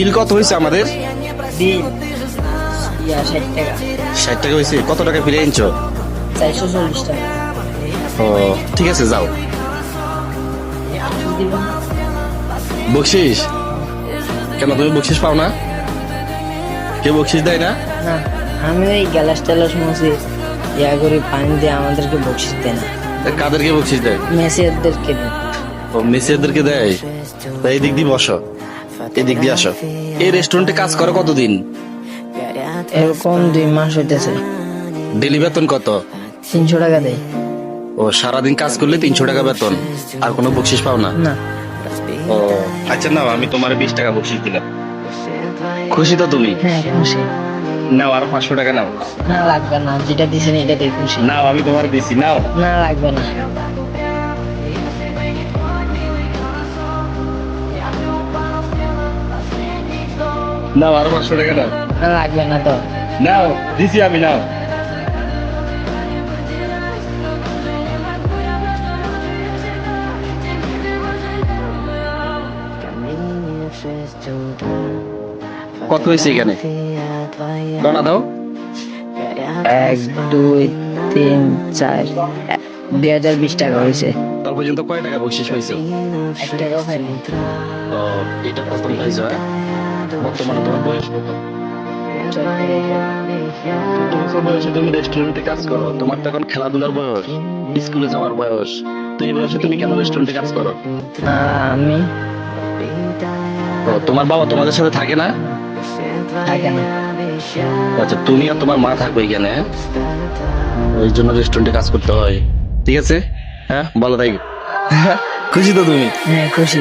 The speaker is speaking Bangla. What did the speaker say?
বিল কত হয়েছে আমাদের? বিল 60 টাকা। 60 টাকা হয়েছে। কত টাকা ফিরে আনছো? 440 টাকা। ও ঠিক আছে, যাও। বকশিস? কেন তুমি বকশিস পাও না? কেউ বকশিস দেয় না? না, আমি ওই গ্যালাস ট্যালাস মুছি ইয়া করে পানি দিয়ে আমাদেরকে বকশিস দেয় না, কাদেরকে বকশিস দেয়? মেসিদেরকে দেয়। ও মেসিদেরকে দেয়। তা এই দিক দিয়ে বসো, এই দিক দিয়ে আসো। এই রেস্টুরেন্টে কাজ করো কতদিন? এরকম 2 মাস হইতেছে। ডেলি বেতন কত? 300 টাকা দেয়। ও সারাদিন কাজ করলে 300 টাকা বেতন, আর কোনো বকশিস পাও না? না। ও আচ্ছা, নাও আমি তোমার 20 টাকা বকশিস দিলাম। খুশি তো তুমি? হ্যাঁ খুশি। নাও আরো 500 টাকা নাও। না লাগবে না, যেটা দিছেন এটাতে খুশি। নাও আমি তোমার দিছি, নাও। না লাগবে না। নাও আরো 500 টাকা নাও। না লাগবে না তো। নাও দিছি আমি, নাও। কত হয়েছে এখানে? গণা দাও। 1 2 3 4 2020 টাকা হয়েছে। তার পর্যন্ত কয় টাকা বকশিস হয়েছে? 1 টাকাও খাইনি। তো এটা প্রথম হয়েছে। বর্তমানে তোমার বয়স কত? 14 বয়সে তুমি রেস্টুরেন্টে কাজ করো। তোমার তো এখন খেলাধুলার বয়স, স্কুলে যাওয়ার বয়স। তো এই বয়সে তুমি কেন রেস্টুরেন্টে কাজ করো? আমি তো তোমার বাবা তোমাদের সাথে থাকে না? থাকে না। আচ্ছা, তুমি আর তোমার মা থাকবে এখানে, হ্যাঁ? এই জন্য রেস্টুরেন্টে কাজ করতে হয়। ঠিক আছে, হ্যাঁ, ভালো থাকি। খুশি তো তুমি? হ্যাঁ খুশি।